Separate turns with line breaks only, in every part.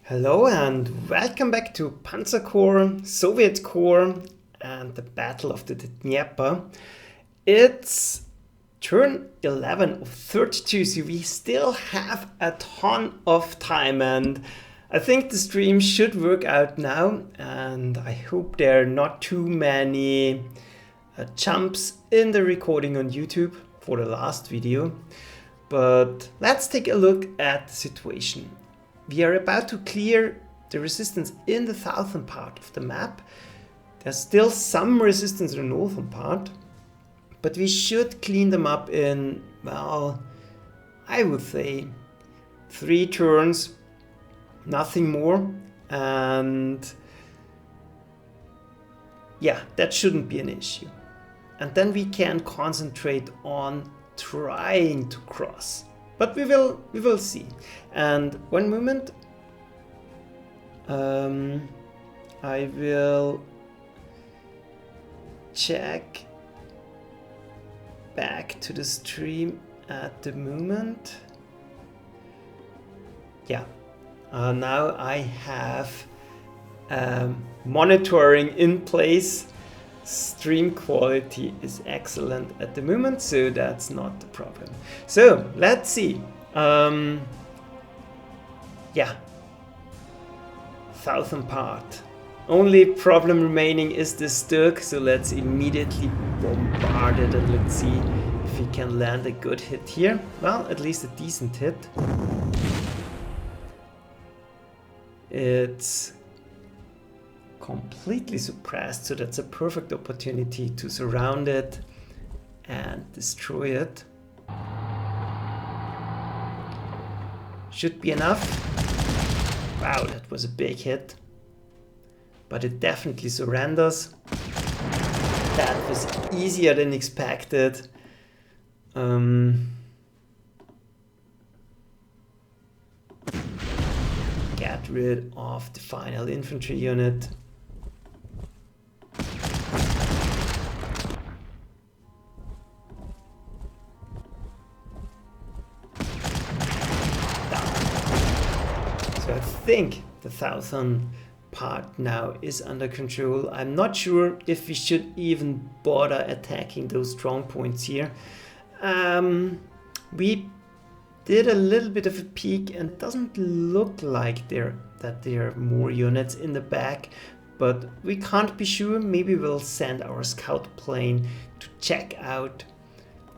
Hello and welcome back to Panzer Corps, Soviet Corps and the Battle of the Dnieper. It's turn 11 of 32, so we still have a ton of time and I think the stream should work out now and I hope there are not too many jumps in the recording on YouTube for the last video. But let's take a look at the situation. We are about to clear the resistance in the southern part of the map. There's still some resistance in the northern part, but we should clean them up in, well, I would say 3 turns, nothing more. And yeah, that shouldn't be an issue. And then we can concentrate on trying to cross. But we will see. And one moment, I will check back to the stream at the moment. Yeah, now I have monitoring in place. Stream quality is excellent at the moment, so that's not the problem. So let's see. Yeah, southern part. Only problem remaining is the Zhukov, so let's immediately bombard it and let's see if we can land a good hit here. Well, at least a decent hit. It's completely suppressed, so that's a perfect opportunity to surround it and destroy it. Should be enough. Wow, that was a big hit, but it definitely surrenders. That was easier than expected. Get rid of the final infantry unit. I think the southern part now is under control. I'm not sure if we should even bother attacking those strong points here. We did a little bit of a peek and it doesn't look like there are more units in the back, but we can't be sure. Maybe we'll send our scout plane to check out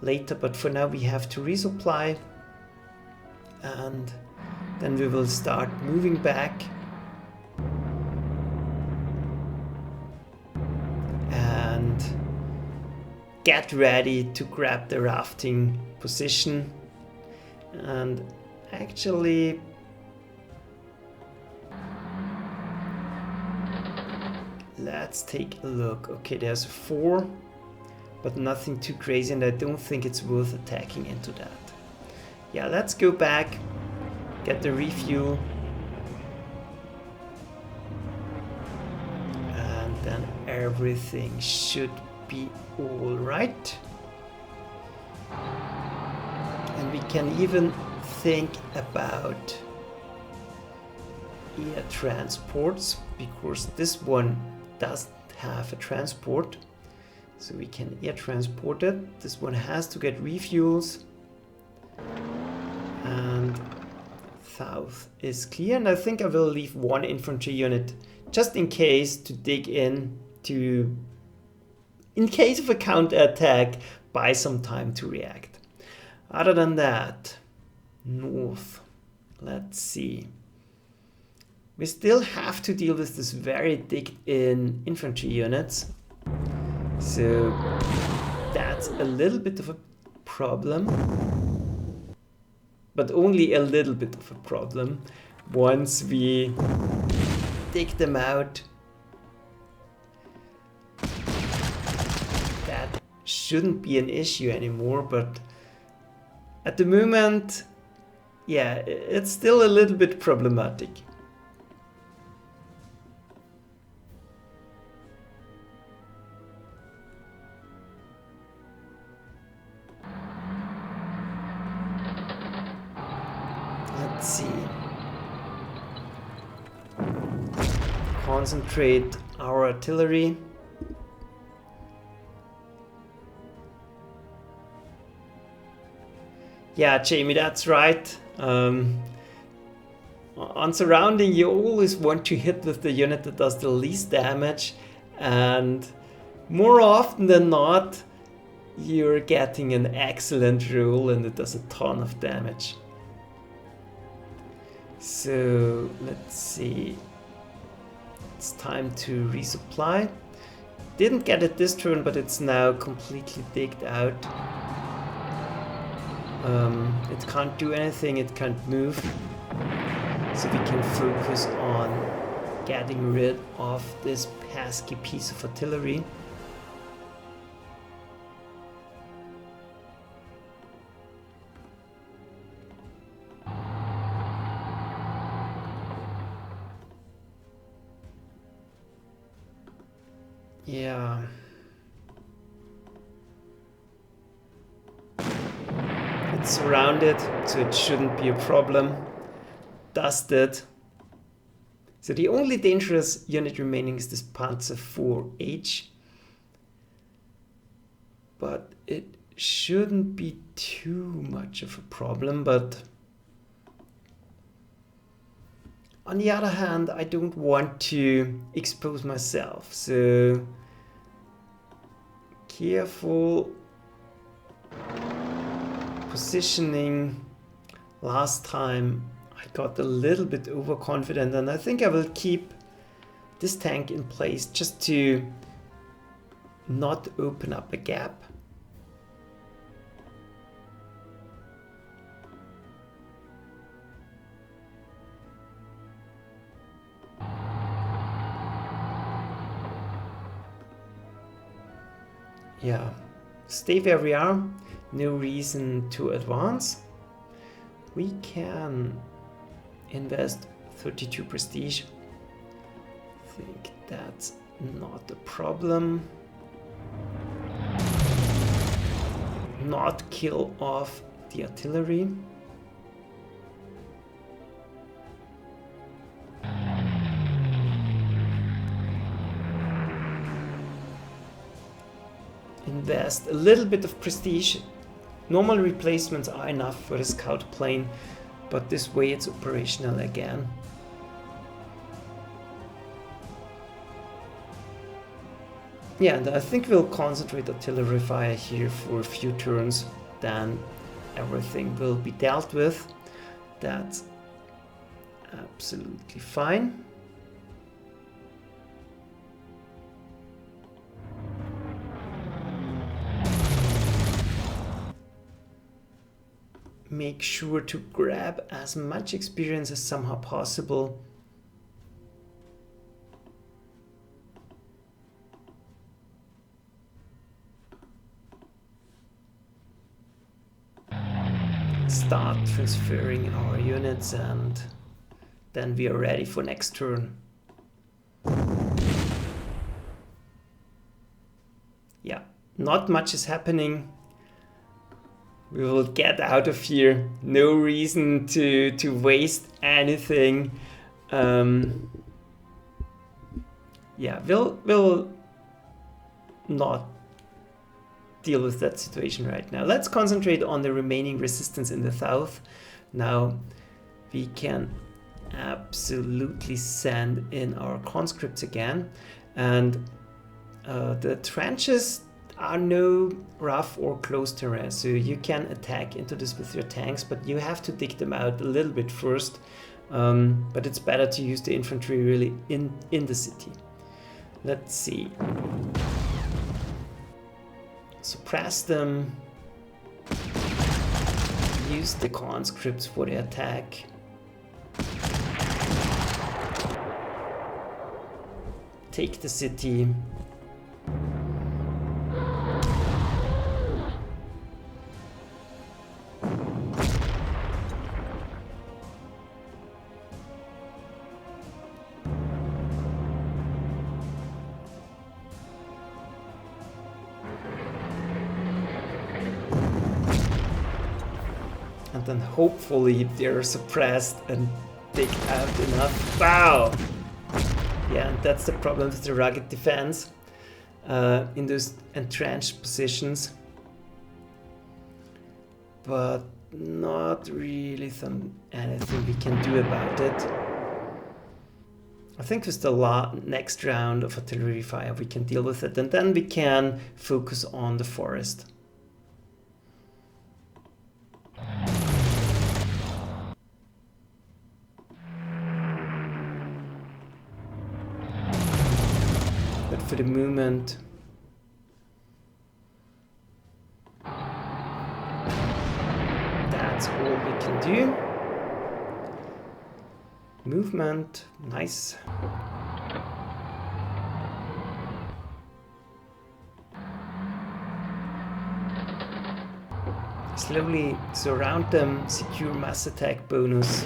later, but for now we have to resupply and then we will start moving back and get ready to grab the rafting position. And actually let's take a look. Okay, there's 4, but nothing too crazy, and I don't think it's worth attacking into that. Yeah, let's go back. Get the refuel and then everything should be all right. And we can even think about air transports, because this one doesn't have a transport, so we can air transport it. This one has to get refuels, and south is clear, and I think I will leave 1 infantry unit just in case to dig in case of a counter-attack, buy some time to react. Other than that, north, let's see. We still have to deal with this very digged-in infantry units, so that's a little bit of a problem. But only a little bit of a problem. Once we dig them out, that shouldn't be an issue anymore, but at the moment, yeah, it's still a little bit problematic. Let's see. concentrate our artillery. Yeah, Jamie, that's right. On surrounding, you always want to hit with the unit that does the least damage, and more often than not, you're getting an excellent roll and it does a ton of damage. So let's see. It's time to resupply. Didn't get it this turn, but it's now completely digged out. It can't do anything, it can't move. So we can focus on getting rid of this pesky piece of artillery. Yeah. It's surrounded, so it shouldn't be a problem. Dusted. So the only dangerous unit remaining is this Panzer 4H. But it shouldn't be too much of a problem, but on the other hand, I don't want to expose myself, so careful positioning. Last time I got a little bit overconfident, and I think I will keep this tank in place just to not open up a gap. Yeah, stay where we are, no reason to advance. We can invest 32 prestige. I think that's not a problem. Not kill off the artillery. Invest a little bit of prestige. Normal replacements are enough for the scout plane, but this way it's operational again. Yeah, and I think we'll concentrate artillery fire here for a few turns, then everything will be dealt with. That's absolutely fine. Make sure to grab as much experience as somehow possible. Start transferring our units, and then we are ready for next turn. Yeah, not much is happening. We will get out of here. No reason to waste anything. Yeah, we'll not deal with that situation right now. Let's concentrate on the remaining resistance in the south. Now we can absolutely send in our conscripts again, and the trenches are no rough or close terrain, so you can attack into this with your tanks, but you have to dig them out a little bit first. But it's better to use the infantry really in the city. Let's see. Suppress them. Use the conscripts for the attack. Take the city. And then hopefully they're suppressed and dig out enough. Wow! Yeah, and that's the problem with the rugged defense in those entrenched positions. But not really anything we can do about it. I think with the next round of artillery fire we can deal with it, and then we can focus on the forest. But for the moment, that's all we can do. Movement, nice. Slowly surround them, secure mass attack bonus.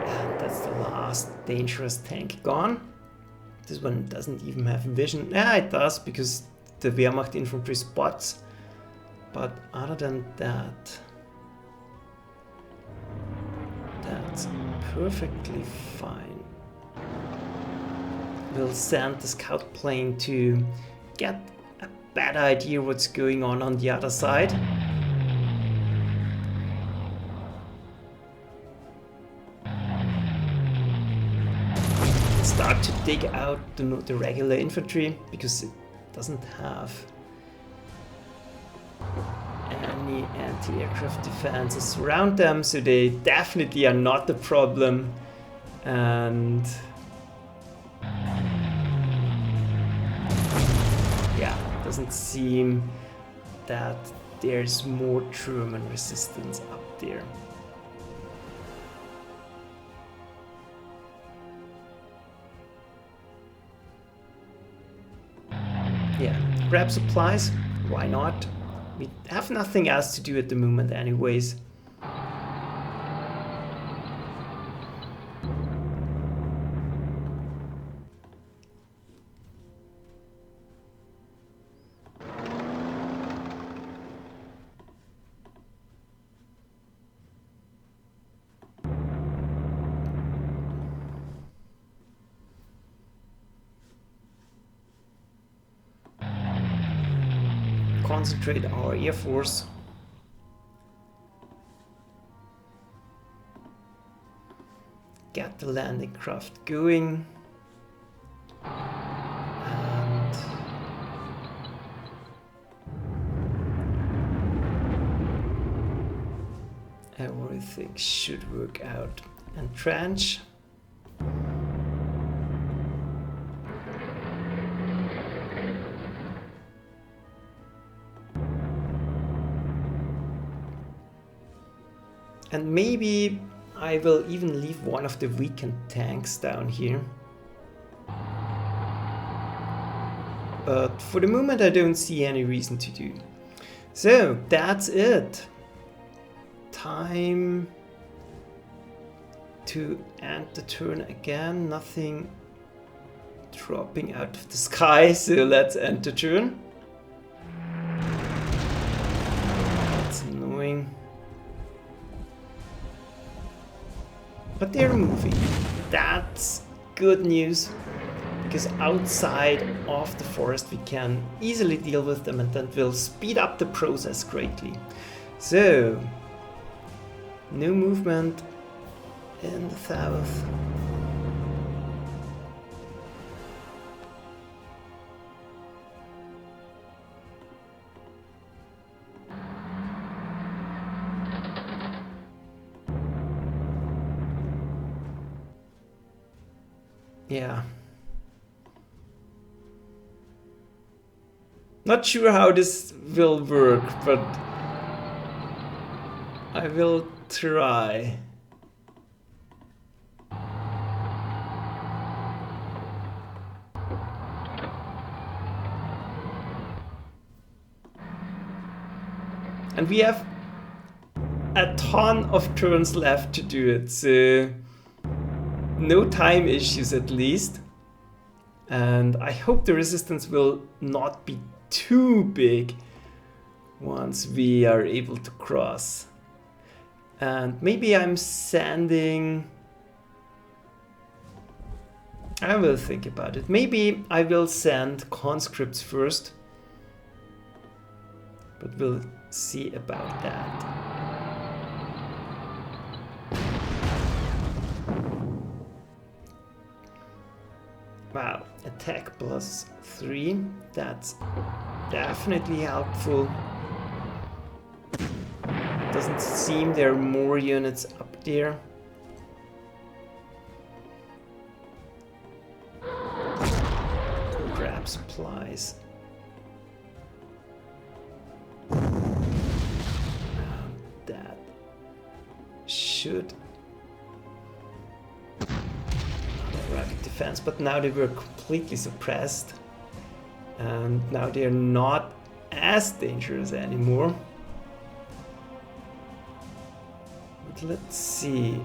And that's the last dangerous tank gone. This one doesn't even have vision. Yeah, it does, because the Wehrmacht infantry spots. But other than that, that's perfectly fine. We'll send the scout plane to get a better idea what's going on the other side. Start to dig out the regular infantry, because it doesn't have any anti-aircraft defenses around them, so they definitely are not the problem. And yeah, doesn't seem that there's more German resistance up there. Yeah, grab supplies, why not? We have nothing else to do at the moment anyways. Concentrate our air force. Get the landing craft going. And everything should work out. Entrench. And maybe I will even leave one of the weakened tanks down here. But for the moment I don't see any reason to do. So that's it. Time to end the turn again. Nothing dropping out of the sky, so let's end the turn. That's annoying. But they're moving. That's good news, because outside of the forest we can easily deal with them, and that will speed up the process greatly. So, no movement in the south. Yeah. Not sure how this will work, but I will try. And we have a ton of turns left to do it, so no time issues at least. And I hope the resistance will not be too big once we are able to cross. And maybe I'm sending... I will think about it. Maybe I will send conscripts first. But we'll see about that. Wow, attack +3. That's definitely helpful. Doesn't seem there are more units up there. Grab supplies. That should rapid defense, but now they were completely suppressed, and now they're not as dangerous anymore. But let's see.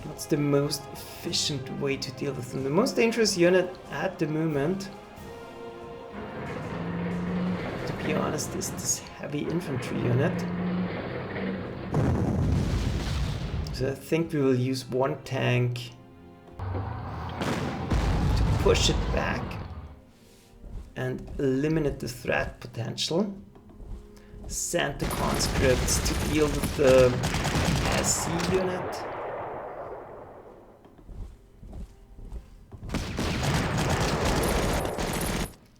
What's the most efficient way to deal with them? The most dangerous unit at the moment, to be honest, is this heavy infantry unit. So I think we will use one tank to push it back and eliminate the threat potential. Send the conscripts to deal with the SC unit.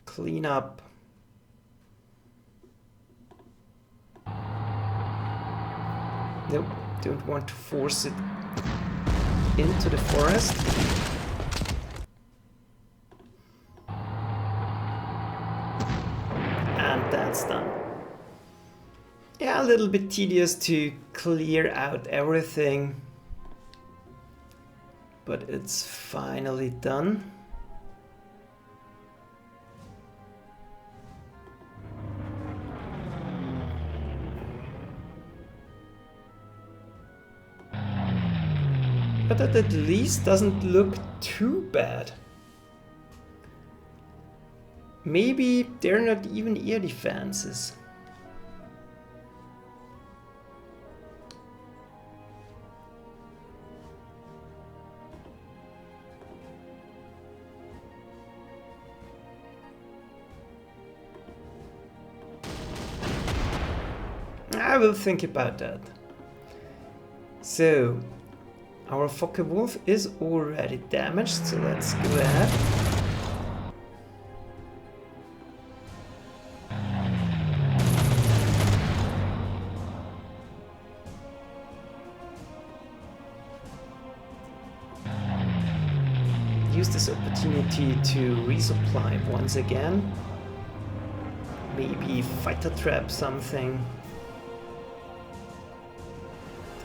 Clean up. Nope, don't want to force it into the forest. And that's done. Yeah, a little bit tedious to clear out everything, but it's finally done. But that at least doesn't look too bad. Maybe they're not even air defenses. I will think about that. So, our Focke-Wulf is already damaged, so let's go ahead. Use this opportunity to resupply once again. Maybe fighter trap something.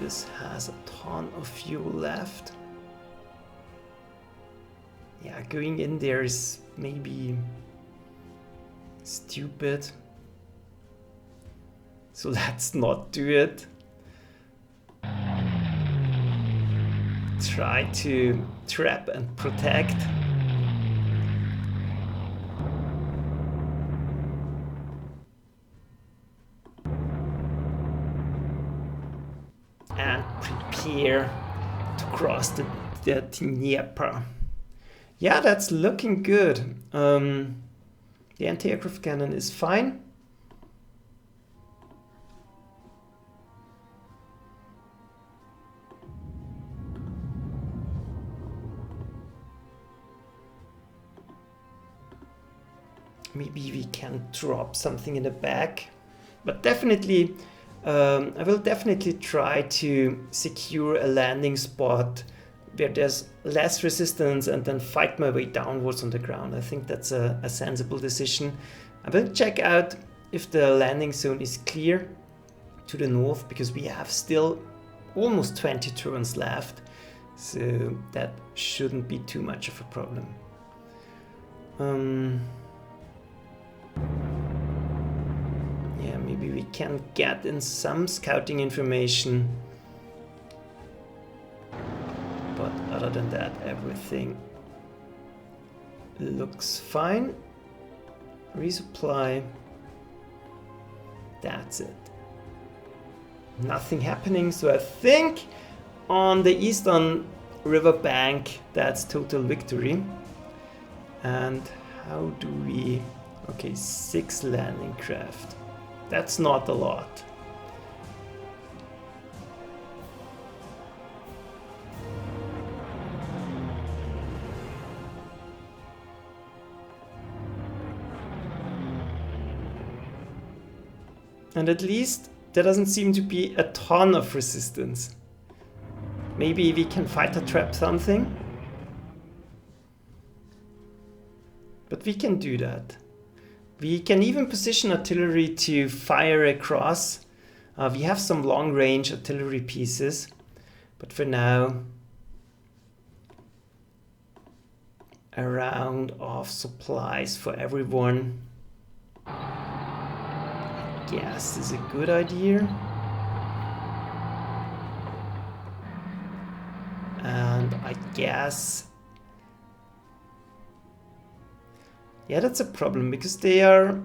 This has a ton of fuel left. Yeah, going in there is maybe stupid. So let's not do it. Try to trap and protect. And prepare to cross the Dnieper. Yeah, that's looking good. The anti-aircraft cannon is fine. Maybe we can drop something in the back, but definitely I will definitely try to secure a landing spot where there's less resistance and then fight my way downwards on the ground. I think that's a sensible decision. I will check out if the landing zone is clear to the north, because we have still almost 20 turns left, so that shouldn't be too much of a problem. Yeah, maybe we can get in some scouting information. But other than that, everything looks fine. Resupply. That's it. nothing happening. So I think on the eastern riverbank, that's total victory. And how do we... Okay, 6 landing craft. That's not a lot. And at least there doesn't seem to be a ton of resistance. Maybe we can fighter trap something. But we can do that. We can even position artillery to fire across. We have some long-range artillery pieces. But for now, a round of supplies for everyone. Yes, is a good idea. And I guess... Yeah, that's a problem, because there's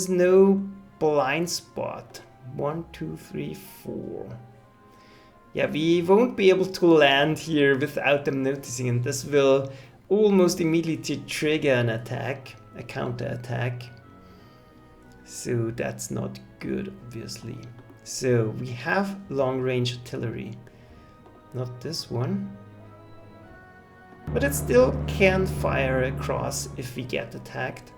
no blind spot. 1, 2, 3, 4. Yeah, we won't be able to land here without them noticing, and this will almost immediately trigger an attack, a counter attack. So that's not good, obviously. So we have long-range artillery. Not this one. But it still can fire across if we get attacked.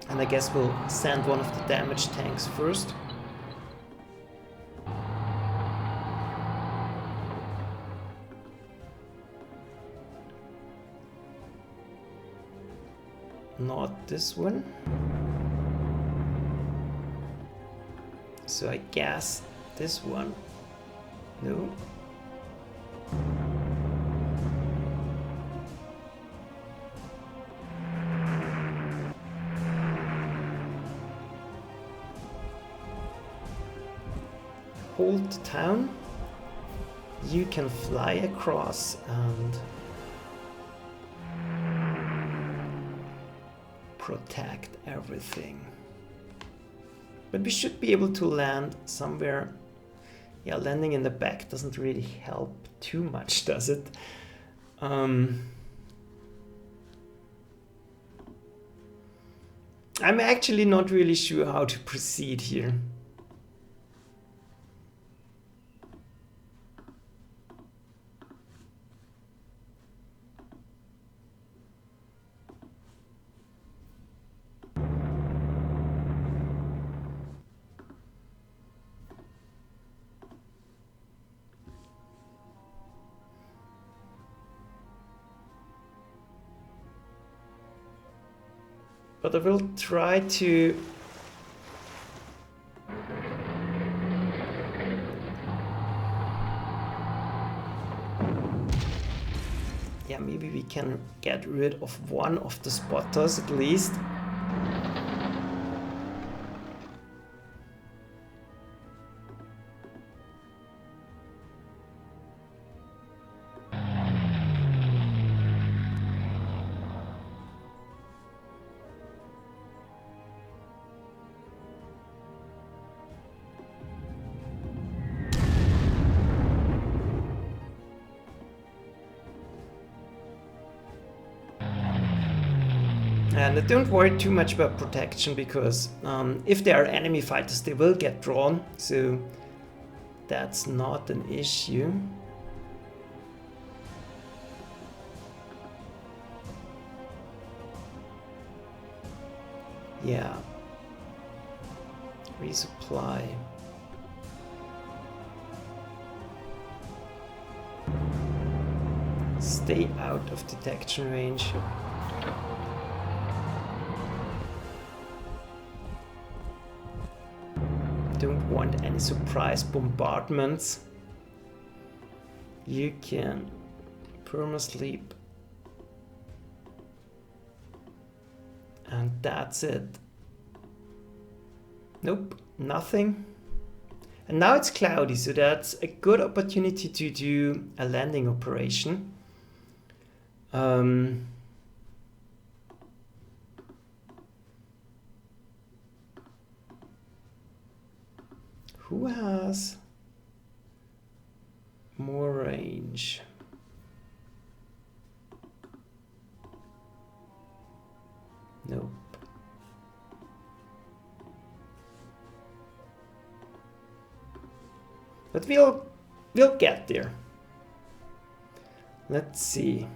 And I guess we'll send one of the damaged tanks first. Not this one. So I guess this one. No. Hold the town. You can fly across and protect everything. But we should be able to land somewhere. Yeah, landing in the back doesn't really help too much, does it? I'm actually not really sure how to proceed here. But I will try to maybe we can get rid of one of the spotters at least. And don't worry too much about protection, because if there are enemy fighters, they will get drawn, so that's not an issue. Yeah. Resupply. Stay out of detection range. Don't want any surprise bombardments. You can perma-sleep. And that's it. Nope, nothing. And now it's cloudy, so that's a good opportunity to do a landing operation. Who has more range? Nope. But we'll get there. Let's see.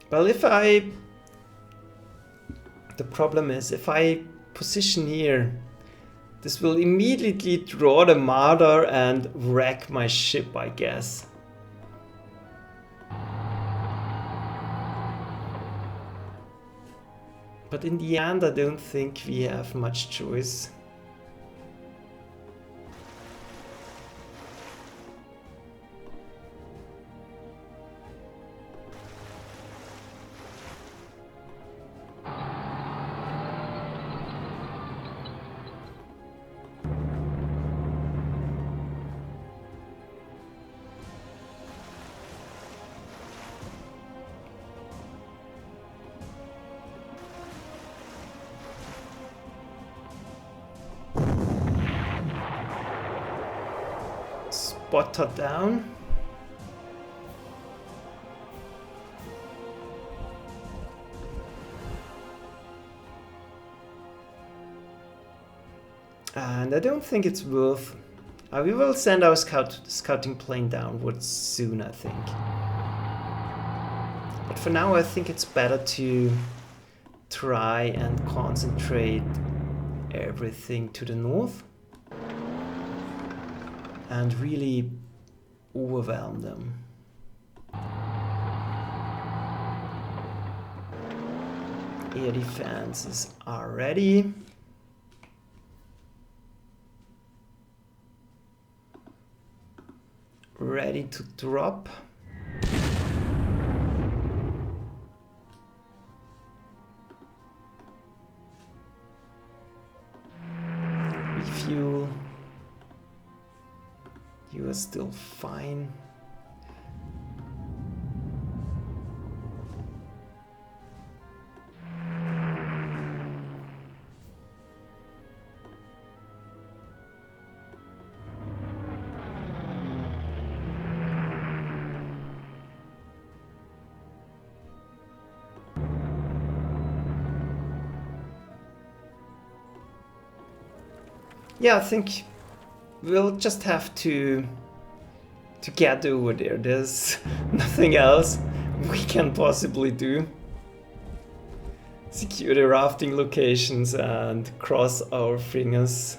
Well, the problem is, if I position here, this will immediately draw the marder and wreck my ship, I guess. But in the end, I don't think we have much choice. Spot her down. And I don't think it's worth... we will send our scouting plane downwards soon, I think. But for now, I think it's better to try and concentrate everything to the north. And really overwhelm them. Air defenses are ready. Ready to drop. Refuel. You are still fine. Yeah, I think we'll just have to get over there. There's nothing else we can possibly do. Secure the rafting locations and cross our fingers.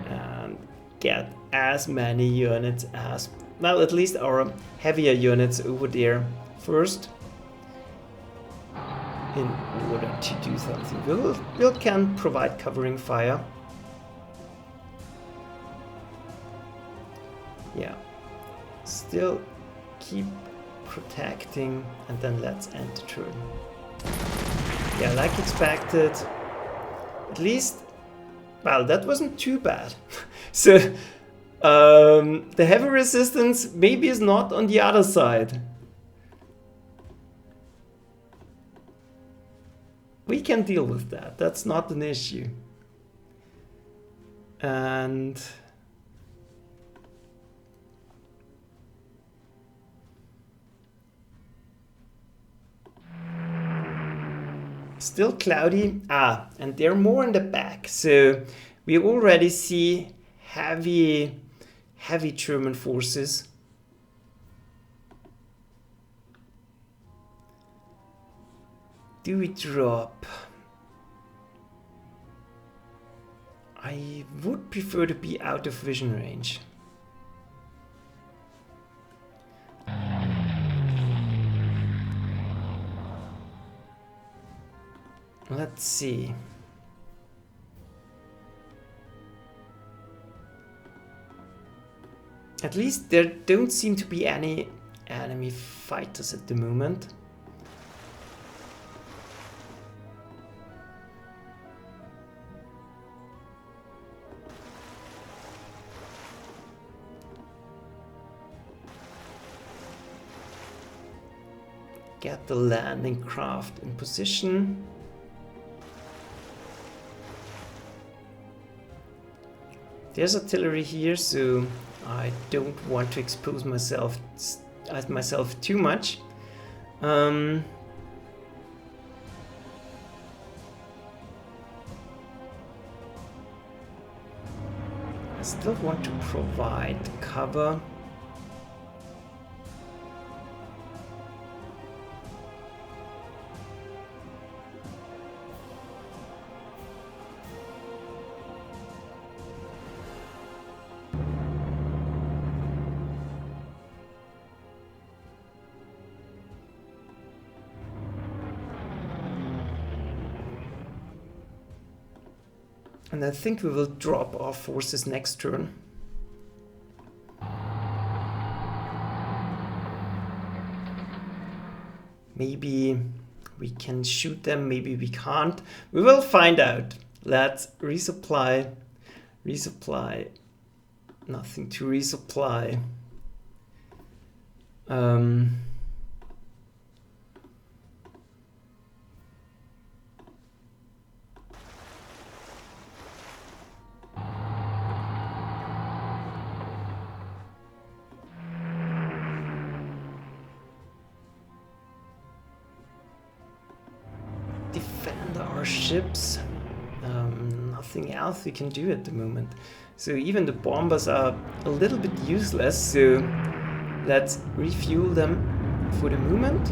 And get as many units as... well, at least our heavier units over there first. In order to do something. We can provide covering fire. Yeah. Still keep protecting, and then let's end the turn. Yeah, like expected. At least, well, that wasn't too bad. So, the heavy resistance maybe is not on the other side. We can deal with that. That's not an issue. And still cloudy. And they're more in the back. So we already see heavy German forces. Do we drop? I would prefer to be out of vision range. Let's see. At least there don't seem to be any enemy fighters at the moment. get the landing craft in position. There's artillery here, so I don't want to expose myself too much. I still want to provide cover. And I think we will drop our forces next turn. Maybe we can shoot them, maybe we can't. We will find out. Let's resupply. Resupply. Nothing to resupply. Defend our ships. Nothing else we can do at the moment. So even the bombers are a little bit useless, so let's refuel them for the moment.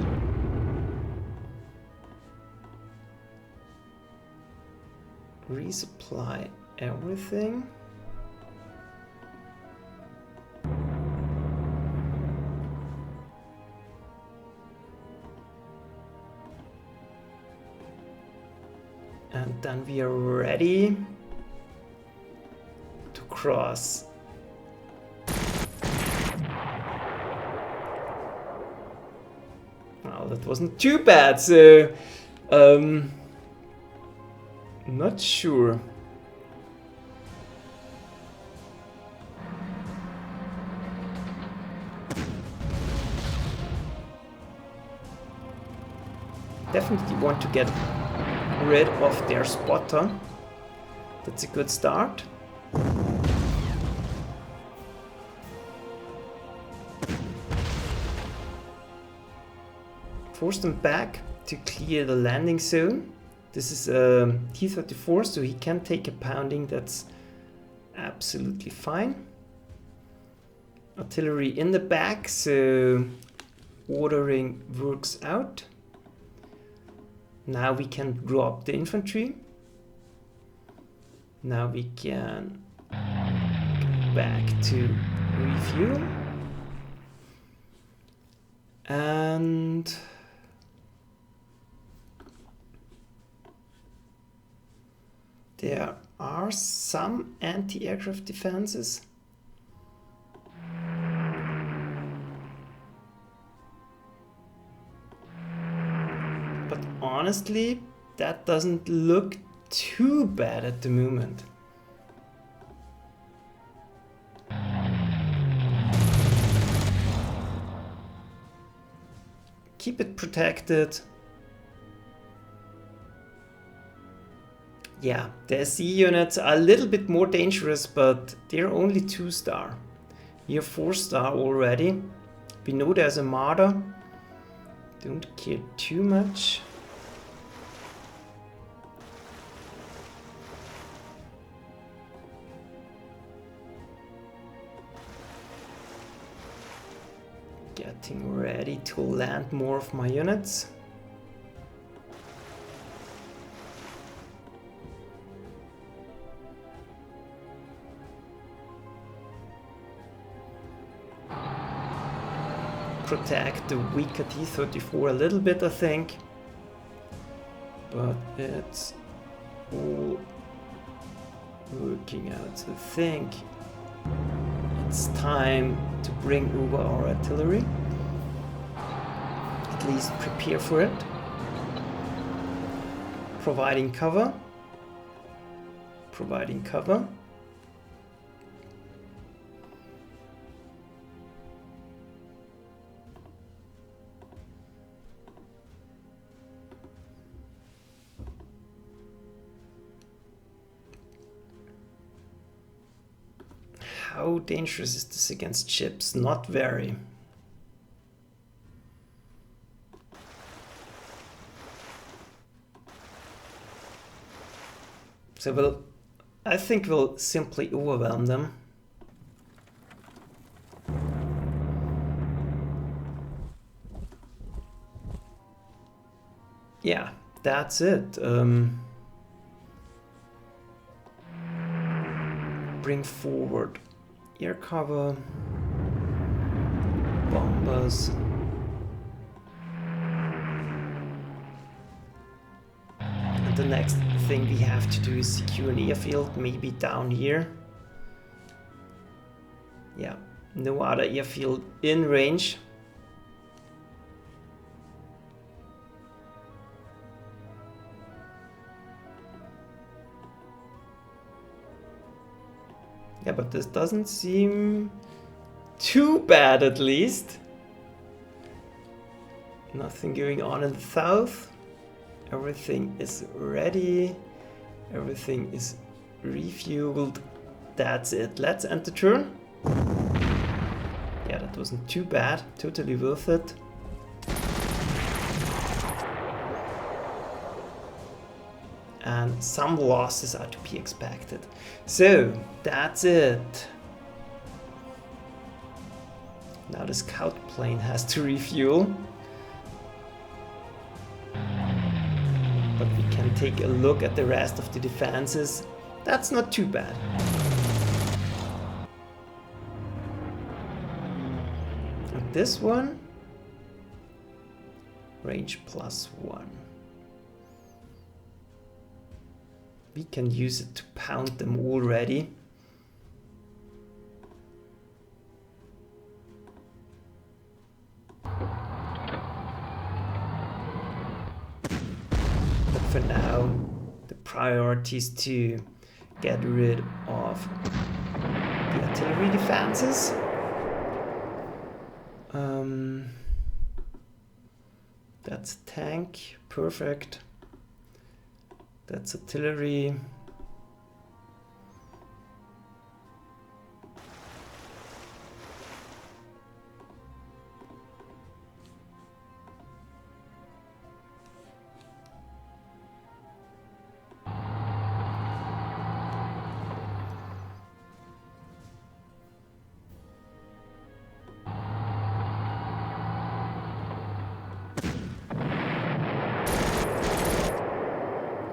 Resupply everything. And then we are ready to cross. Well, that wasn't too bad, so not sure. Definitely want to get rid of their spotter. That's a good start. Force them back to clear the landing zone. This is a T-34, so he can take a pounding. That's absolutely fine. Artillery in the back, so ordering works out. Now we can drop the infantry. Now we can go back to refuel. And there are some anti-aircraft defenses. But honestly, that doesn't look too bad at the moment. Keep it protected. Yeah, the SE units are a little bit more dangerous, but they're only 2-star. We are 4-star already. We know there's a martyr. Don't care too much. Getting ready to land more of my units. Protect the weaker T-34 a little bit, I think. But it's all working out. So I think it's time to bring over our artillery. At least prepare for it. Providing cover. Providing cover. How dangerous is this against ships? Not very. So I think we'll simply overwhelm them. Yeah, that's it. Bring forward air cover, bombers. And the next thing we have to do is secure an airfield, maybe down here. Yeah, no other airfield in range. Yeah, but this doesn't seem too bad, at least. Nothing going on in the south. Everything is ready. Everything is refueled. That's it. Let's end the turn. Yeah, that wasn't too bad. Totally worth it. And some losses are to be expected. So, that's it. Now the scout plane has to refuel. But we can take a look at the rest of the defenses. That's not too bad. And this one, range +1. We can use it to pound them already. But for now, the priority is to get rid of the artillery defenses. That's a tank, perfect. That's artillery.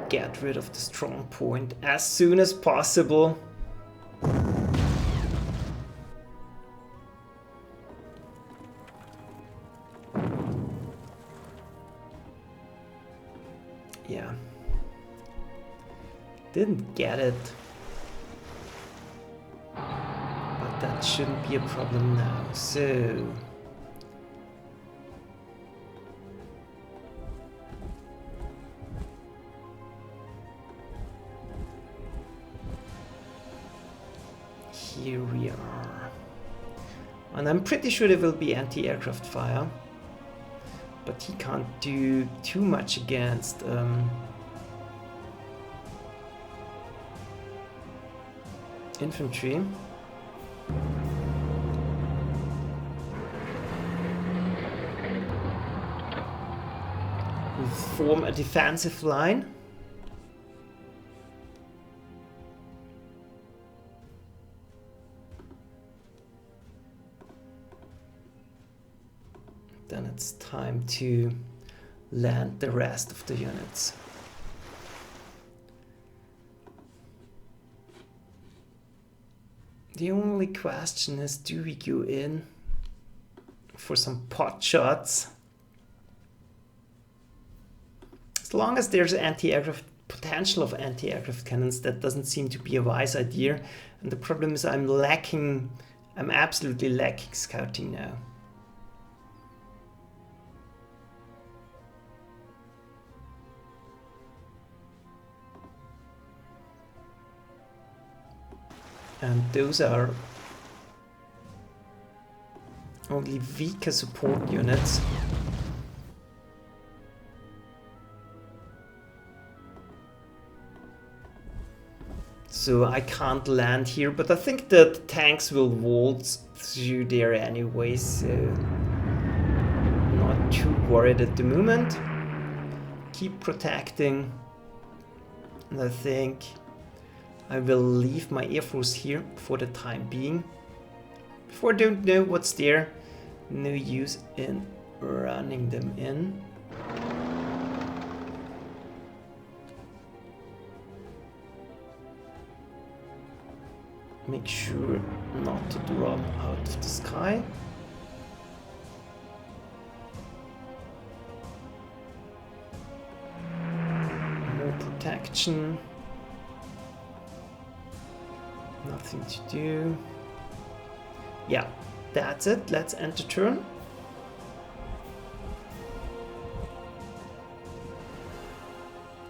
Get rid of the strong point as soon as possible. Yeah. Didn't get it. But that shouldn't be a problem now. So here we are. And I'm pretty sure there will be anti-aircraft fire. But he can't do too much against infantry. We'll form a defensive line. Then it's time to land the rest of the units. The only question is, do we go in for some pot shots? As long as there's anti-aircraft potential of anti-aircraft cannons, that doesn't seem to be a wise idea. And the problem is I'm absolutely lacking scouting now. And those are only weaker support units. so I can't land here, but I think that tanks will waltz through there anyway, so not too worried at the moment. Keep protecting, and I think I will leave my air force here for the time being. If I don't know what's there, no use in running them in. Make sure not to drop out of the sky. More protection. Nothing to do. Yeah, that's it. Let's end the turn.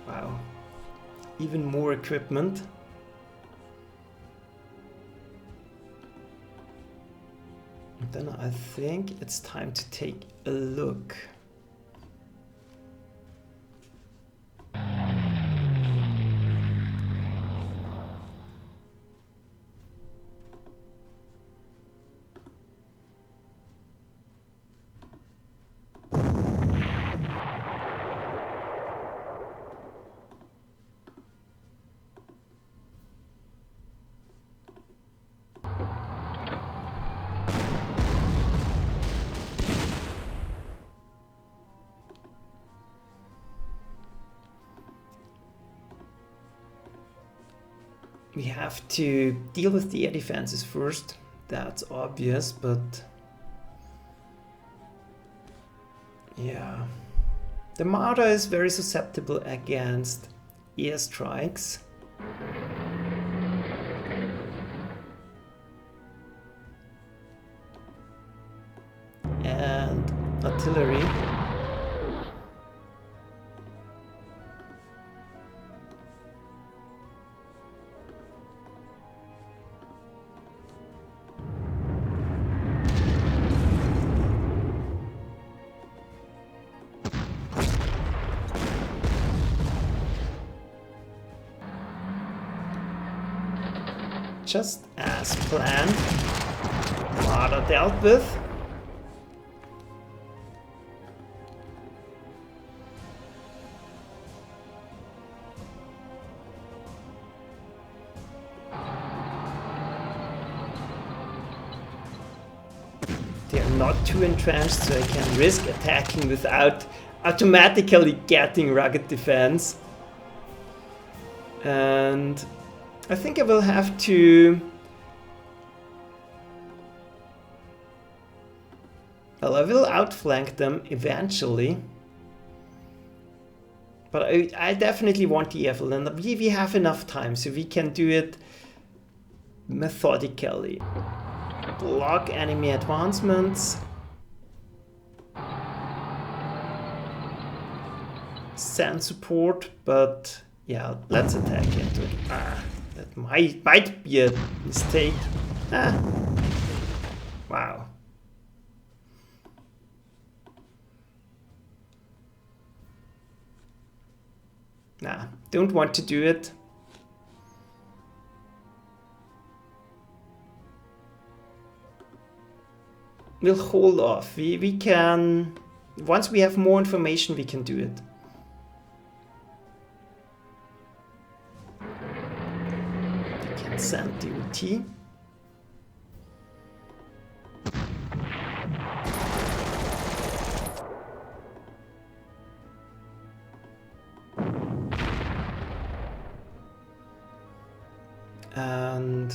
Wow. Even more equipment. Then I think it's time to take a look. We have to deal with the air defenses first, that's obvious, but yeah. The Marder is very susceptible against airstrikes. And artillery. Just as planned, Marder dealt with. They're not too entrenched, so I can risk attacking without automatically getting rugged defense. And I think I will have to... Well, I will outflank them eventually. But I definitely want the airfield, and we have enough time, so we can do it methodically. Block enemy advancements. Send support, but yeah, let's attack into it. That might be a mistake. Wow. Nah, don't want to do it. We'll hold off. We can... Once we have more information, we can do it. We can send the UT. And...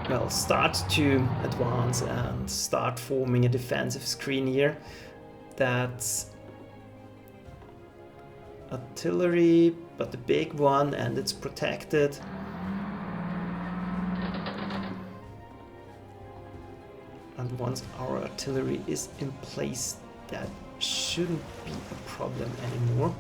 well, start to advance and start forming a defensive screen here. That's artillery, but the big one, and it's protected. And once our artillery is in place, that shouldn't be a problem anymore.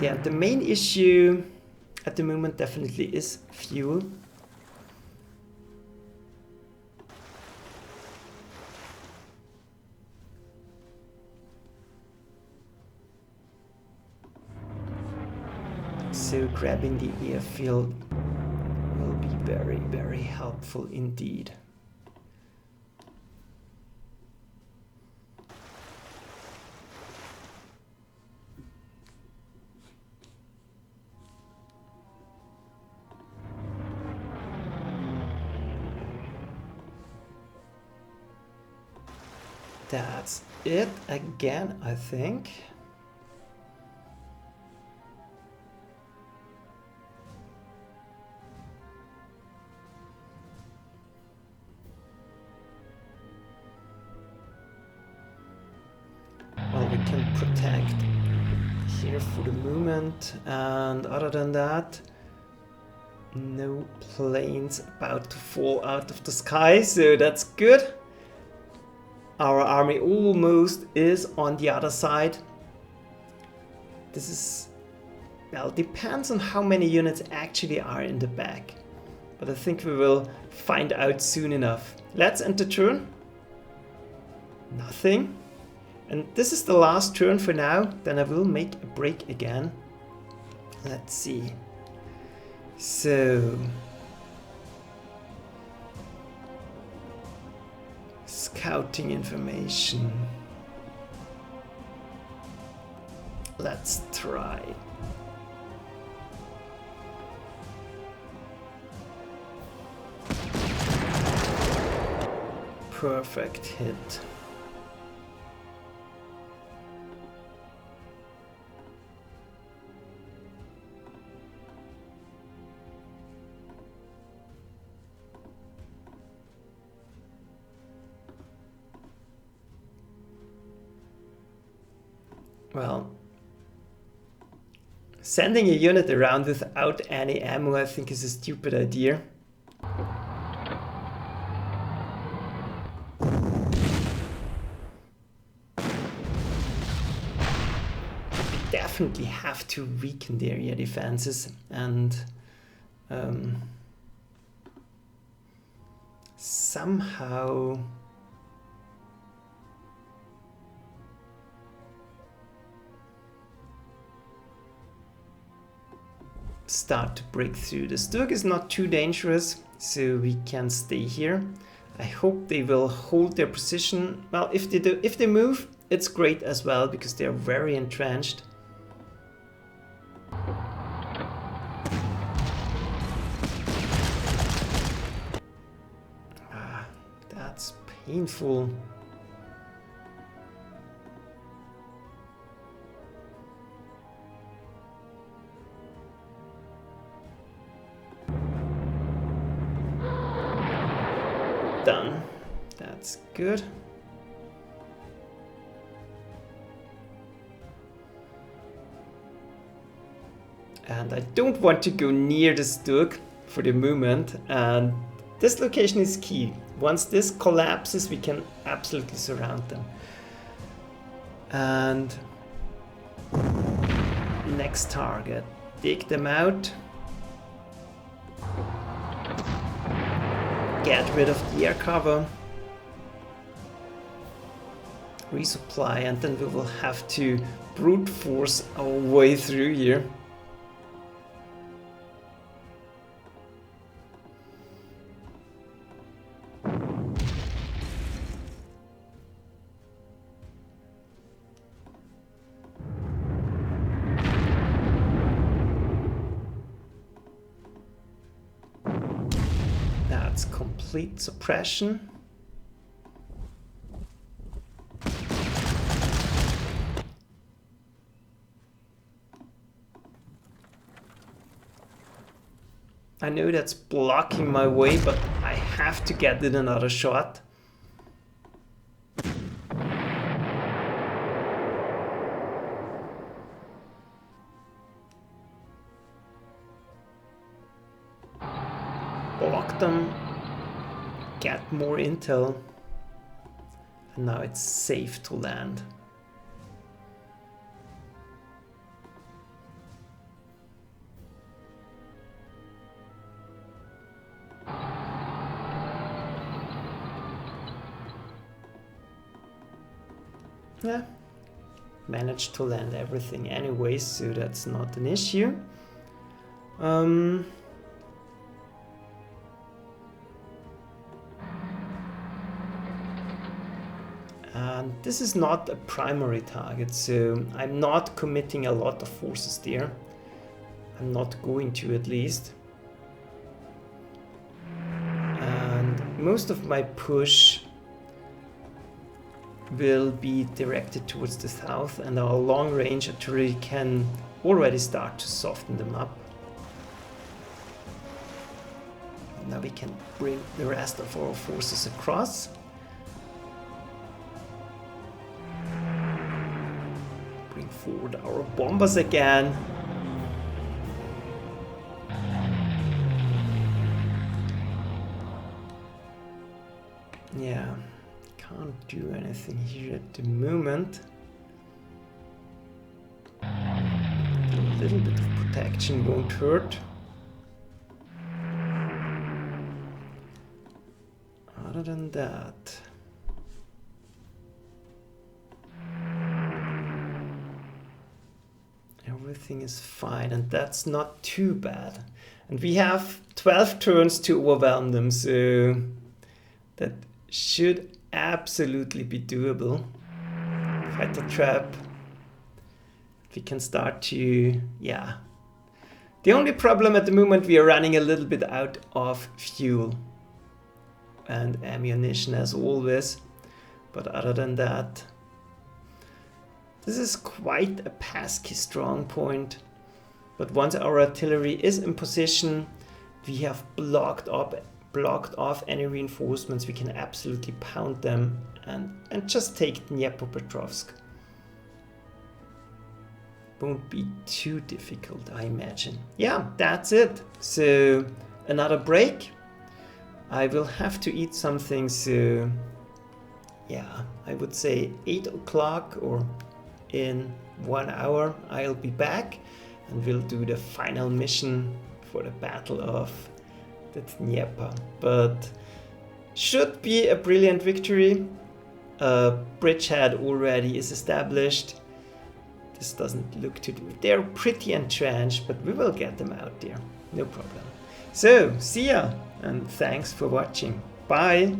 Yeah, the main issue at the moment definitely is fuel. So grabbing the airfield will be very, very helpful indeed. That's it again, I think. Well, we can protect here for the moment, and other than that, no planes about to fall out of the sky, so that's good. Our army almost is on the other side. This is, well, depends on how many units actually are in the back. But I think we will find out soon enough. Let's enter turn. Nothing. And this is the last turn for now. Then I will make a break again. Let's see. So... scouting information. Let's try. Perfect hit. Well, sending a unit around without any ammo, I think, is a stupid idea. We definitely have to weaken the area defenses and somehow start to break through. The Sturg is not too dangerous, so we can stay here. I hope they will hold their position. Well, if they do, if they move, it's great as well, because they are very entrenched. Ah, that's painful. Done. That's good. And I don't want to go near the Sturg for the moment, and this location is key. Once this collapses, we can absolutely surround them. And next target, take them out. Get rid of the air cover, resupply, and then we will have to brute force our way through here. That's complete suppression. I know that's blocking my way, but I have to get in another shot. Block them, get more intel, and now it's safe to land. Yeah, managed to land everything anyway, so that's not an issue. And this is not a primary target, so I'm not committing a lot of forces there. I'm not going to, at least. And most of my push will be directed towards the south, and our long-range artillery can already start to soften them up. Now we can bring the rest of our forces across. Bring forward our bombers again. Yeah, can't do anything here at the moment. A little bit of protection won't hurt. Other than that, everything is fine, and that's not too bad. And we have 12 turns to overwhelm them, so that should absolutely be doable. Fighter trap. We can start to, yeah. The only problem at the moment, we are running a little bit out of fuel and ammunition as always. But other than that, this is quite a pesky strong point. But once our artillery is in position, we have blocked off any reinforcements. We can absolutely pound them and just take Dnieper. Won't be too difficult, I imagine. Yeah, that's it. So another break. I will have to eat something, so yeah, I would say 8 o'clock or in 1 hour I'll be back and we'll do the final mission for the Battle of the Dnieper. But should be a brilliant victory. Bridgehead already is established. This doesn't look to do. They're pretty entrenched, but we will get them out there. No problem. So, see ya, and thanks for watching. Bye!